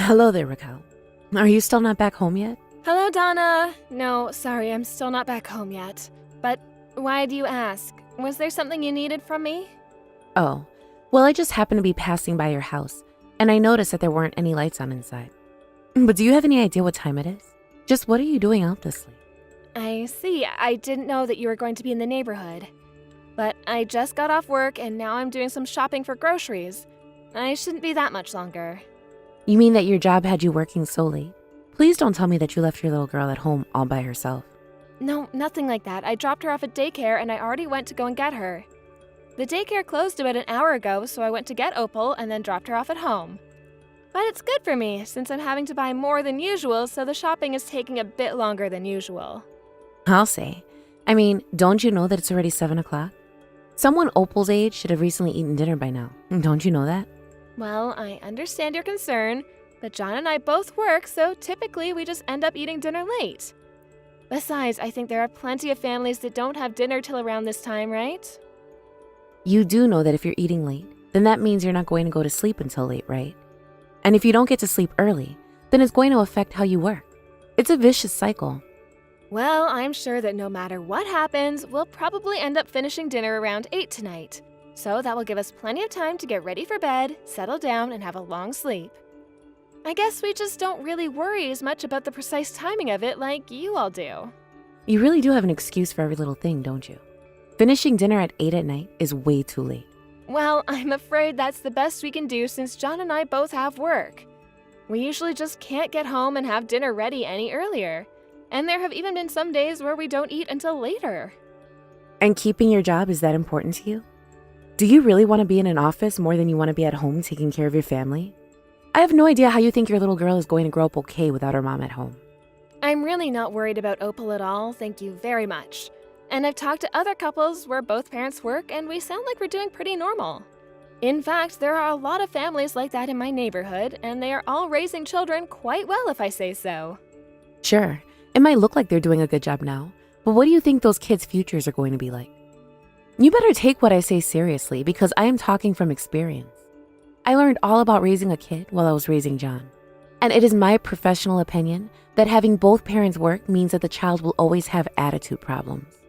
Hello there, Raquel. Are you still not back home yet? Hello, Donna. No, sorry, I'm still not back home yet. But why do you ask? Was there something you needed from me? Oh, well, I just happened to be passing by your house, and I noticed that there weren't any lights on inside. But do you have any idea what time it is? Just what are you doing out this late? I see. I didn't know that you were going to be in the neighborhood. But I just got off work and now I'm doing some shopping for groceries. I shouldn't be that much longer. You mean that your job had you working so late? Please don't tell me that you left your little girl at home all by herself. No, nothing like that. I dropped her off at daycare and I already went to go and get her. The daycare closed about an hour ago, so I went to get Opal and then dropped her off at home. But it's good for me, since I'm having to buy more than usual, so the shopping is taking a bit longer than usual. I'll say. I mean, don't you know that it's already 7 o'clock? Someone Opal's age should have recently eaten dinner by now. Don't you know that? Well, I understand your concern, but John and I both work, so typically we just end up eating dinner late. Besides, I think there are plenty of families that don't have dinner till around this time, right? You do know that if you're eating late, then that means you're not going to go to sleep until late, right? And if you don't get to sleep early, then it's going to affect how you work. It's a vicious cycle. Well, I'm sure that no matter what happens, we'll probably end up finishing dinner around 8 tonight. So that will give us plenty of time to get ready for bed, settle down, and have a long sleep. I guess we just don't really worry as much about the precise timing of it like you all do. You really do have an excuse for every little thing, don't you? Finishing dinner at 8 at night is way too late. Well, I'm afraid that's the best we can do since John and I both have work. We usually just can't get home and have dinner ready any earlier. And there have even been some days where we don't eat until later. And keeping your job is that important to you? Do you really want to be in an office more than you want to be at home taking care of your family? I have no idea how you think your little girl is going to grow up okay without her mom at home. I'm really not worried about Opal at all, thank you very much. And I've talked to other couples where both parents work and we sound like we're doing pretty normal. In fact, there are a lot of families like that in my neighborhood, and they are all raising children quite well if I say so. Sure, it might look like they're doing a good job now, but what do you think those kids' futures are going to be like? You better take what I say seriously because I am talking from experience. I learned all about raising a kid while I was raising John. And it is my professional opinion that having both parents work means that the child will always have attitude problems.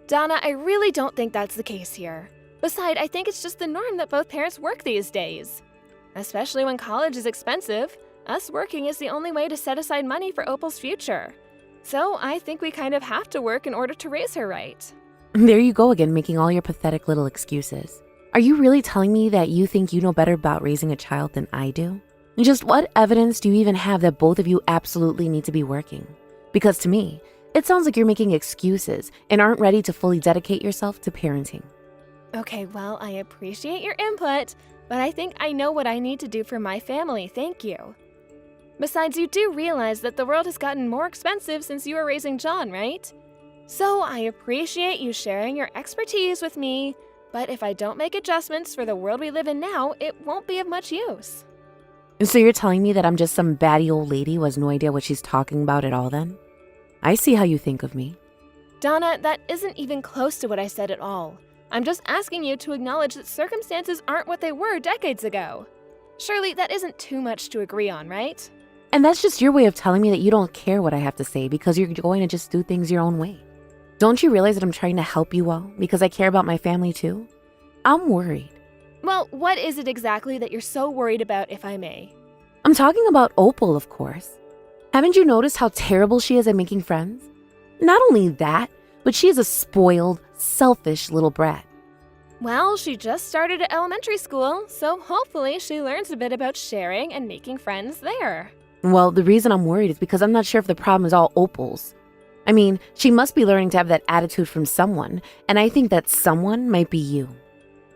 Donna, I really don't think that's the case here. Besides, I think it's just the norm that both parents work these days. Especially when college is expensive, us working is the only way to set aside money for Opal's future. So I think we kind of have to work in order to raise her right. There you go again, making all your pathetic little excuses. Are you really telling me that you think you know better about raising a child than I do? Just what evidence do you even have that both of you absolutely need to be working? Because to me, it sounds like you're making excuses and aren't ready to fully dedicate yourself to parenting. Okay, well, I appreciate your input, but I think I know what I need to do for my family, thank you. Besides, you do realize that the world has gotten more expensive since you were raising John, right? So I appreciate you sharing your expertise with me, but if I don't make adjustments for the world we live in now, it won't be of much use. So you're telling me that I'm just some batty old lady who has no idea what she's talking about at all then? I see how you think of me. Donna, that isn't even close to what I said at all. I'm just asking you to acknowledge that circumstances aren't what they were decades ago. Surely that isn't too much to agree on, right? And that's just your way of telling me that you don't care what I have to say because you're going to just do things your own way. Don't you realize that I'm trying to help you all because I care about my family too? I'm worried. Well, what is it exactly that you're so worried about, if I may? I'm talking about Opal, of course. Haven't you noticed how terrible she is at making friends? Not only that, but she is a spoiled, selfish little brat. Well, she just started at elementary school, so hopefully she learns a bit about sharing and making friends there. Well, the reason I'm worried is because I'm not sure if the problem is all Opal's. I mean, she must be learning to have that attitude from someone, and I think that someone might be you.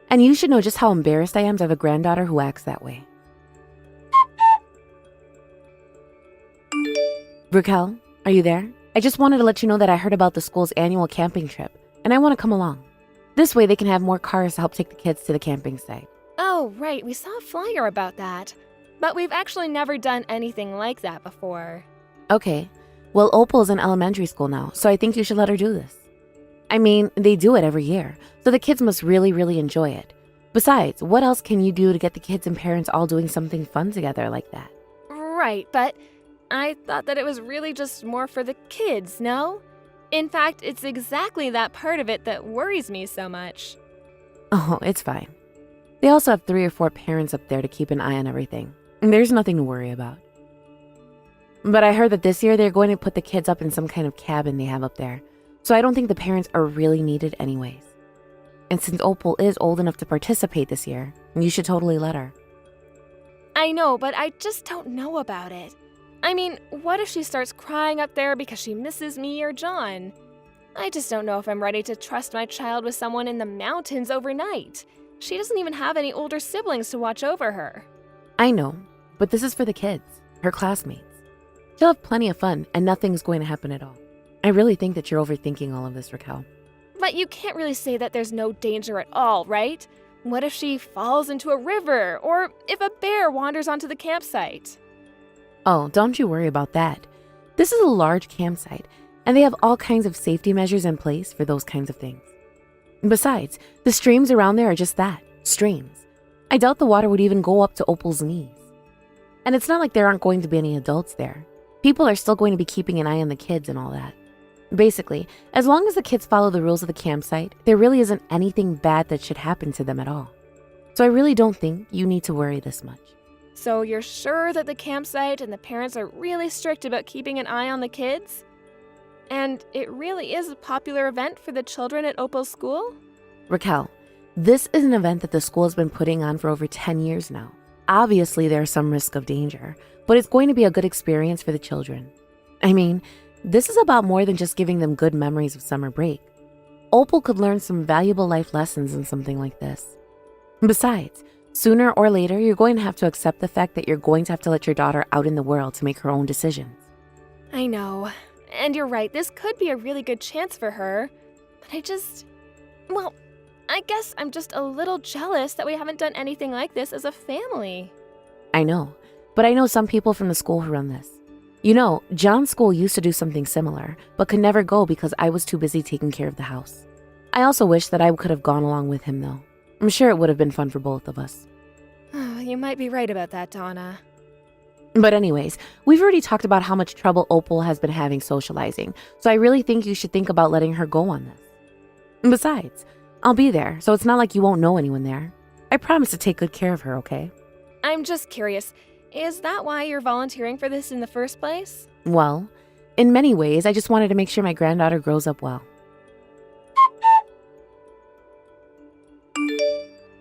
And you should know just how embarrassed I am to have a granddaughter who acts that way. Raquel, are you there? I just wanted to let you know that I heard about the school's annual camping trip, and I want to come along. This way they can have more cars to help take the kids to the camping site. Oh, right, we saw a flyer about that. But we've actually never done anything like that before. Okay, well, Opal's in elementary school now, so I think you should let her do this. I mean, they do it every year, so the kids must really enjoy it. Besides, what else can you do to get the kids and parents all doing something fun together like that? Right, but I thought that it was really just more for the kids, no? In fact, it's exactly that part of it that worries me so much. Oh, it's fine. They also have 3 or 4 parents up there to keep an eye on everything. There's nothing to worry about. But I heard that this year they're going to put the kids up in some kind of cabin they have up there. So I don't think the parents are really needed anyways. And since Opal is old enough to participate this year, you should totally let her. I know, but I just don't know about it. I mean, what if she starts crying up there because she misses me or John? I just don't know if I'm ready to trust my child with someone in the mountains overnight. She doesn't even have any older siblings to watch over her. I know, but this is for the kids, her classmates. She'll have plenty of fun and nothing's going to happen at all. I really think that you're overthinking all of this, Raquel. But you can't really say that there's no danger at all, right? What if she falls into a river, or if a bear wanders onto the campsite? Oh, don't you worry about that. This is a large campsite, and they have all kinds of safety measures in place for those kinds of things. Besides, the streams around there are just that, streams. I doubt the water would even go up to Opal's knees. And it's not like there aren't going to be any adults there. People are still going to be keeping an eye on the kids and all that. Basically, as long as the kids follow the rules of the campsite, there really isn't anything bad that should happen to them at all. So I really don't think you need to worry this much. So you're sure that the campsite and the parents are really strict about keeping an eye on the kids? And it really is a popular event for the children at Opal's school? Raquel, this is an event that the school has been putting on for over 10 years now. Obviously, there's some risk of danger, but it's going to be a good experience for the children. I mean, this is about more than just giving them good memories of summer break. Opal could learn some valuable life lessons in something like this. Besides, sooner or later, you're going to have to accept the fact that you're going to have to let your daughter out in the world to make her own decisions. I know. And you're right, this could be a really good chance for her. But I guess I'm just a little jealous that we haven't done anything like this as a family. I know, but I know some people from the school who run this. You know, John's school used to do something similar, but could never go because I was too busy taking care of the house. I also wish that I could have gone along with him, though. I'm sure it would have been fun for both of us. You might be right about that, Donna. But anyways, we've already talked about how much trouble Opal has been having socializing, so I really think you should think about letting her go on this. Besides, I'll be there, so it's not like you won't know anyone there. I promise to take good care of her, okay? I'm just curious, is that why you're volunteering for this in the first place? Well, in many ways, I just wanted to make sure my granddaughter grows up well.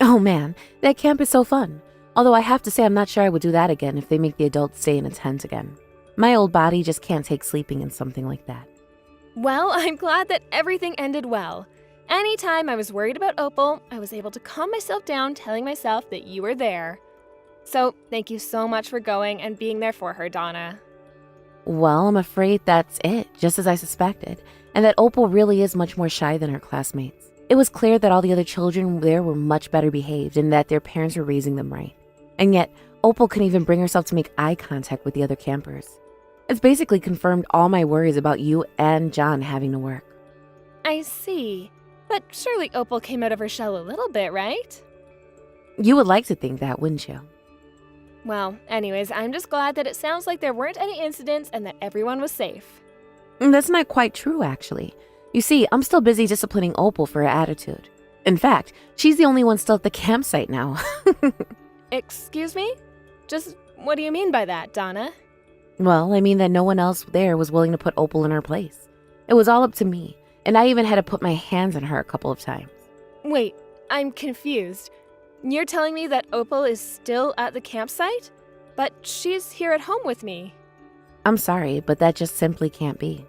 Oh man, that camp is so fun. Although I have to say I'm not sure I would do that again if they make the adults stay in a tent again. My old body just can't take sleeping in something like that. Well, I'm glad that everything ended well. Anytime I was worried about Opal, I was able to calm myself down telling myself that you were there. So, thank you so much for going and being there for her, Donna. Well, I'm afraid that's it, just as I suspected, and that Opal really is much more shy than her classmates. It was clear that all the other children there were much better behaved and that their parents were raising them right. And yet, Opal couldn't even bring herself to make eye contact with the other campers. It's basically confirmed all my worries about you and John having to work. I see. But surely Opal came out of her shell a little bit, right? You would like to think that, wouldn't you? Well, anyways, I'm just glad that it sounds like there weren't any incidents and that everyone was safe. That's not quite true, actually. You see, I'm still busy disciplining Opal for her attitude. In fact, she's the only one still at the campsite now. Excuse me? Just what do you mean by that, Donna? Well, I mean that no one else there was willing to put Opal in her place. It was all up to me, and I even had to put my hands on her a couple of times. Wait, I'm confused. You're telling me that Opal is still at the campsite? But she's here at home with me. I'm sorry, but that just simply can't be.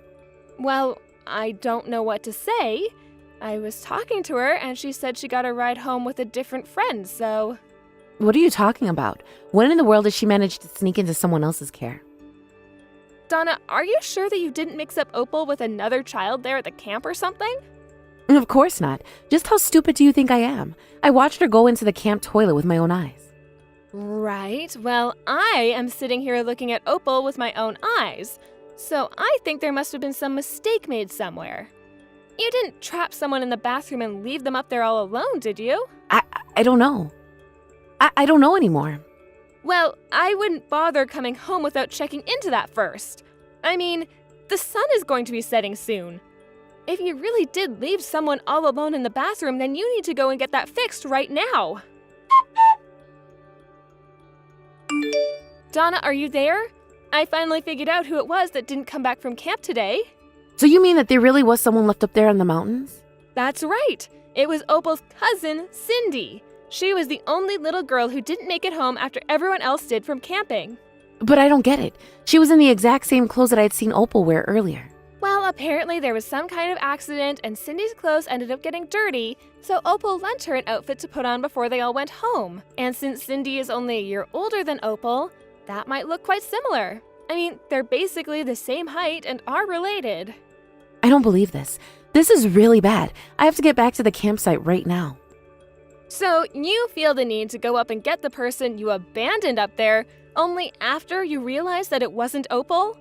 Well, I don't know what to say. I was talking to her and she said she got a ride home with a different friend, so... What are you talking about? When in the world did she manage to sneak into someone else's care? Donna, are you sure that you didn't mix up Opal with another child there at the camp or something? Of course not. Just how stupid do you think I am? I watched her go into the camp toilet with my own eyes. Right. Well, I am sitting here looking at Opal with my own eyes. So I think there must have been some mistake made somewhere. You didn't trap someone in the bathroom and leave them up there all alone, did you? I don't know. I don't know anymore. Well, I wouldn't bother coming home without checking into that first. I mean, the sun is going to be setting soon. If you really did leave someone all alone in the bathroom, then you need to go and get that fixed right now. Donna, are you there? I finally figured out who it was that didn't come back from camp today. So you mean that there really was someone left up there in the mountains? That's right. It was Opal's cousin, Cindy. She was the only little girl who didn't make it home after everyone else did from camping. But I don't get it. She was in the exact same clothes that I had seen Opal wear earlier. Well, apparently there was some kind of accident and Cindy's clothes ended up getting dirty, so Opal lent her an outfit to put on before they all went home. And since Cindy is only a year older than Opal, that might look quite similar. I mean, they're basically the same height and are related. I don't believe this. This is really bad. I have to get back to the campsite right now. So you feel the need to go up and get the person you abandoned up there only after you realize that it wasn't Opal?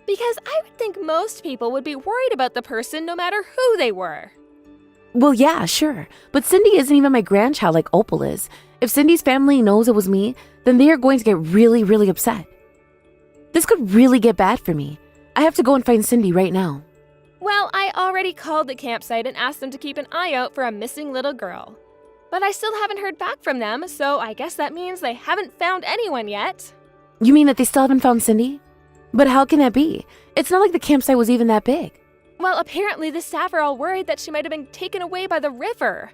Because I would think most people would be worried about the person no matter who they were. Well, yeah, sure. But Cindy isn't even my grandchild like Opal is. If Cindy's family knows it was me, then they are going to get really, really upset. This could really get bad for me. I have to go and find Cindy right now. Well, I already called the campsite and asked them to keep an eye out for a missing little girl. But I still haven't heard back from them, so I guess that means they haven't found anyone yet. You mean that they still haven't found Cindy? But how can that be? It's not like the campsite was even that big. Well, apparently the staff are all worried that she might have been taken away by the river.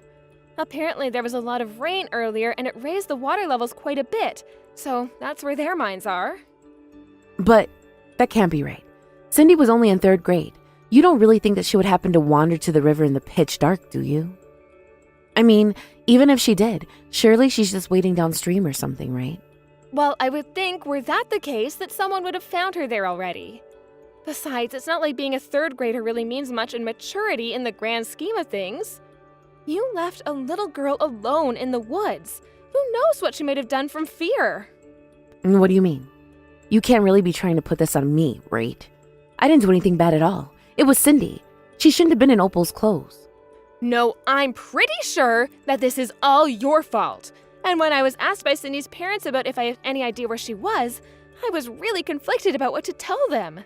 Apparently there was a lot of rain earlier and it raised the water levels quite a bit, so that's where their minds are. But that can't be right. Cindy was only in 3rd grade. You don't really think that she would happen to wander to the river in the pitch dark, do you? I mean, even if she did, surely she's just waiting downstream or something, right? Well, I would think, were that the case, that someone would have found her there already. Besides, it's not like being a 3rd grader really means much in maturity in the grand scheme of things. You left a little girl alone in the woods. Who knows what she might have done from fear? What do you mean? You can't really be trying to put this on me, right? I didn't do anything bad at all. It was Cindy. She shouldn't have been in Opal's clothes. No, I'm pretty sure that this is all your fault. And when I was asked by Cindy's parents about if I had any idea where she was, I was really conflicted about what to tell them.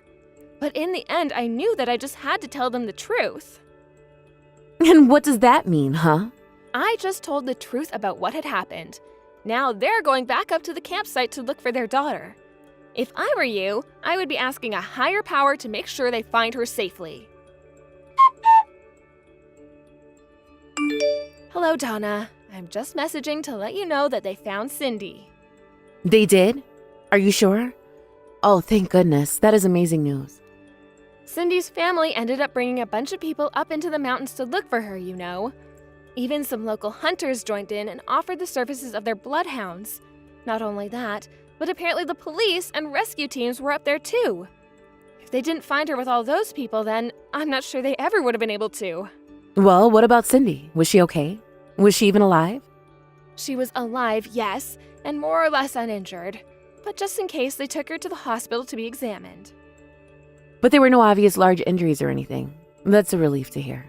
But in the end, I knew that I just had to tell them the truth. And what does that mean, huh? I just told the truth about what had happened. Now they're going back up to the campsite to look for their daughter. If I were you, I would be asking a higher power to make sure they find her safely. Hello, Donna. I'm just messaging to let you know that they found Cindy. They did? Are you sure? Oh, thank goodness. That is amazing news. Cindy's family ended up bringing a bunch of people up into the mountains to look for her, you know. Even some local hunters joined in and offered the services of their bloodhounds. Not only that, but apparently the police and rescue teams were up there too. If they didn't find her with all those people, then I'm not sure they ever would have been able to. Well, what about Cindy? Was she okay? Was she even alive? She was alive, yes, and more or less uninjured. But just in case, they took her to the hospital to be examined. But there were no obvious large injuries or anything. That's a relief to hear.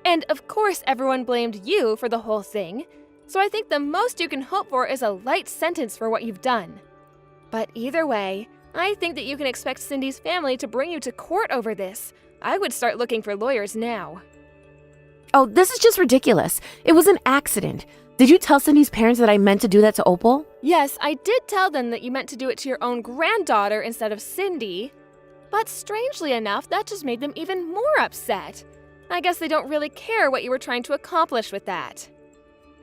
And of course, everyone blamed you for the whole thing. So I think the most you can hope for is a light sentence for what you've done. But either way, I think that you can expect Cindy's family to bring you to court over this. I would start looking for lawyers now. Oh, this is just ridiculous. It was an accident. Did you tell Cindy's parents that I meant to do that to Opal? Yes, I did tell them that you meant to do it to your own granddaughter instead of Cindy. But strangely enough, that just made them even more upset. I guess they don't really care what you were trying to accomplish with that.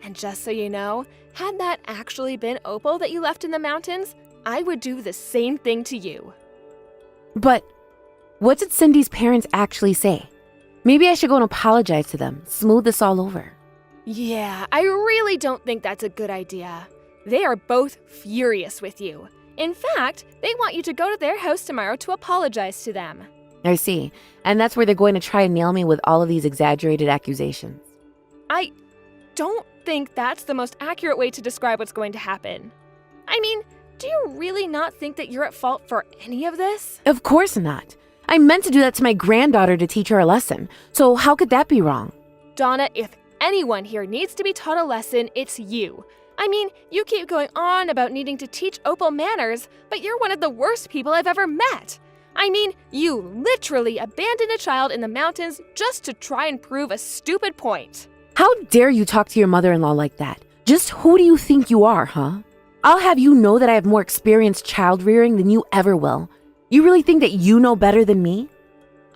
And just so you know, had that actually been Opal that you left in the mountains, I would do the same thing to you. But what did Cindy's parents actually say? Maybe I should go and apologize to them, smooth this all over. Yeah, I really don't think that's a good idea. They are both furious with you. In fact, they want you to go to their house tomorrow to apologize to them. I see. And that's where they're going to try and nail me with all of these exaggerated accusations. I don't think that's the most accurate way to describe what's going to happen. I mean, do you really not think that you're at fault for any of this? Of course not. I meant to do that to my granddaughter to teach her a lesson. So how could that be wrong? Donna, if anyone here needs to be taught a lesson, it's you. I mean, you keep going on about needing to teach Opal manners, but you're one of the worst people I've ever met. I mean, you literally abandoned a child in the mountains just to try and prove a stupid point. How dare you talk to your mother-in-law like that? Just who do you think you are, huh? I'll have you know that I have more experience child rearing than you ever will. You really think that you know better than me?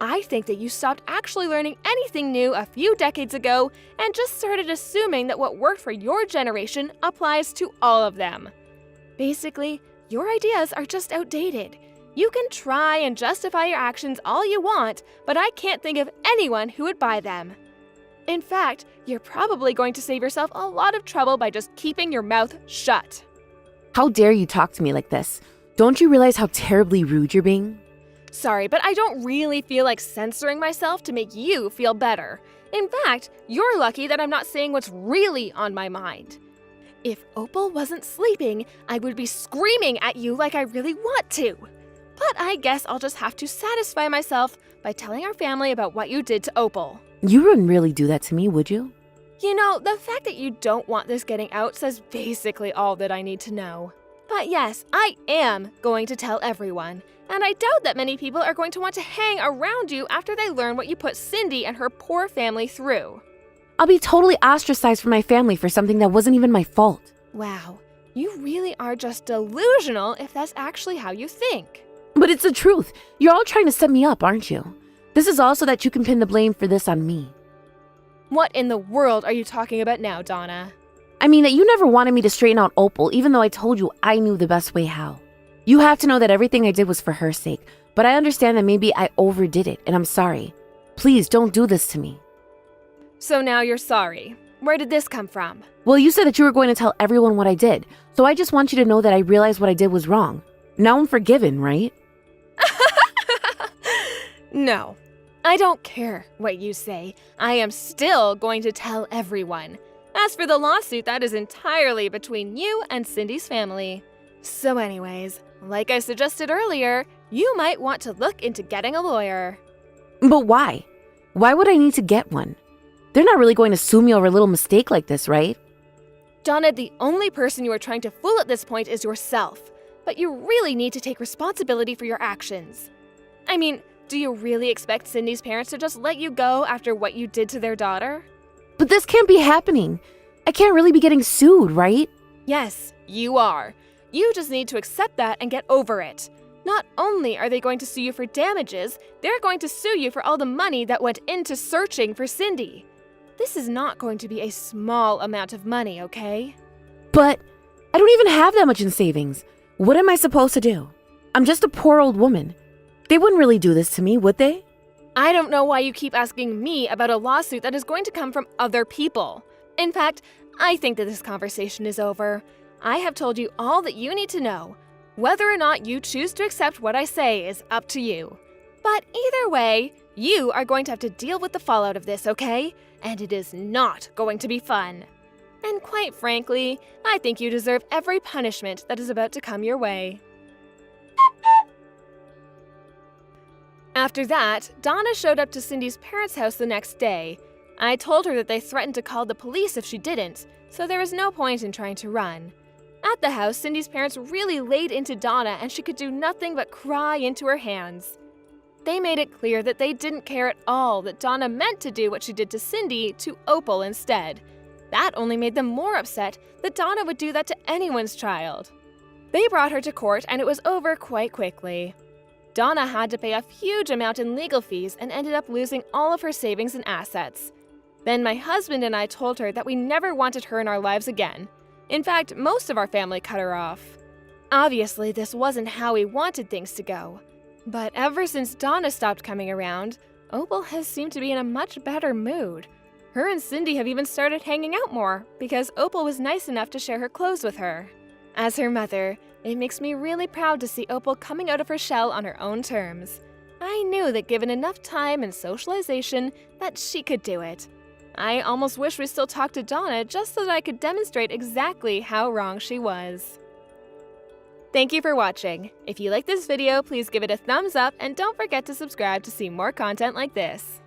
I think that you stopped actually learning anything new a few decades ago and just started assuming that what worked for your generation applies to all of them. Basically, your ideas are just outdated. You can try and justify your actions all you want, but I can't think of anyone who would buy them. In fact, you're probably going to save yourself a lot of trouble by just keeping your mouth shut. How dare you talk to me like this? Don't you realize how terribly rude you're being? Sorry, but I don't really feel like censoring myself to make you feel better. In fact, you're lucky that I'm not saying what's really on my mind. If Opal wasn't sleeping, I would be screaming at you like I really want to. But I guess I'll just have to satisfy myself by telling our family about what you did to Opal. You wouldn't really do that to me, would you? You know, the fact that you don't want this getting out says basically all that I need to know. But yes, I am going to tell everyone. And I doubt that many people are going to want to hang around you after they learn what you put Cindy and her poor family through. I'll be totally ostracized from my family for something that wasn't even my fault. Wow, you really are just delusional if that's actually how you think. But it's the truth. You're all trying to set me up, aren't you? This is all so that you can pin the blame for this on me. What in the world are you talking about now, Donna? I mean that you never wanted me to straighten out Opal, even though I told you I knew the best way how. You have to know that everything I did was for her sake, but I understand that maybe I overdid it, and I'm sorry. Please don't do this to me. So now you're sorry. Where did this come from? Well, you said that you were going to tell everyone what I did, so I just want you to know that I realized what I did was wrong. Now I'm forgiven, right? No, I don't care what you say. I am still going to tell everyone. As for the lawsuit, that is entirely between you and Cindy's family. So anyways, like I suggested earlier, you might want to look into getting a lawyer. But why? Why would I need to get one? They're not really going to sue me over a little mistake like this, right? Donna, the only person you are trying to fool at this point is yourself. But you really need to take responsibility for your actions. I mean, do you really expect Cindy's parents to just let you go after what you did to their daughter? But this can't be happening. I can't really be getting sued, right? Yes, you are. You just need to accept that and get over it. Not only are they going to sue you for damages, they're going to sue you for all the money that went into searching for Cindy. This is not going to be a small amount of money, okay? But I don't even have that much in savings. What am I supposed to do? I'm just a poor old woman. They wouldn't really do this to me, would they? I don't know why you keep asking me about a lawsuit that is going to come from other people. In fact, I think that this conversation is over. I have told you all that you need to know. Whether or not you choose to accept what I say is up to you. But either way, you are going to have to deal with the fallout of this, okay? And it is not going to be fun. And quite frankly, I think you deserve every punishment that is about to come your way. After that, Donna showed up to Cindy's parents' house the next day. I told her that they threatened to call the police if she didn't, so there was no point in trying to run. At the house, Cindy's parents really laid into Donna and she could do nothing but cry into her hands. They made it clear that they didn't care at all that Donna meant to do what she did to Cindy to Opal instead. That only made them more upset that Donna would do that to anyone's child. They brought her to court and it was over quite quickly. Donna had to pay a huge amount in legal fees and ended up losing all of her savings and assets. Then my husband and I told her that we never wanted her in our lives again. In fact, most of our family cut her off. Obviously, this wasn't how we wanted things to go. But ever since Donna stopped coming around, Opal has seemed to be in a much better mood. Her and Cindy have even started hanging out more because Opal was nice enough to share her clothes with her. As her mother, it makes me really proud to see Opal coming out of her shell on her own terms. I knew that given enough time and socialization that she could do it. I almost wish we still talked to Donna just so that I could demonstrate exactly how wrong she was. Thank you for watching. If you like this video, please give it a thumbs up and don't forget to subscribe to see more content like this.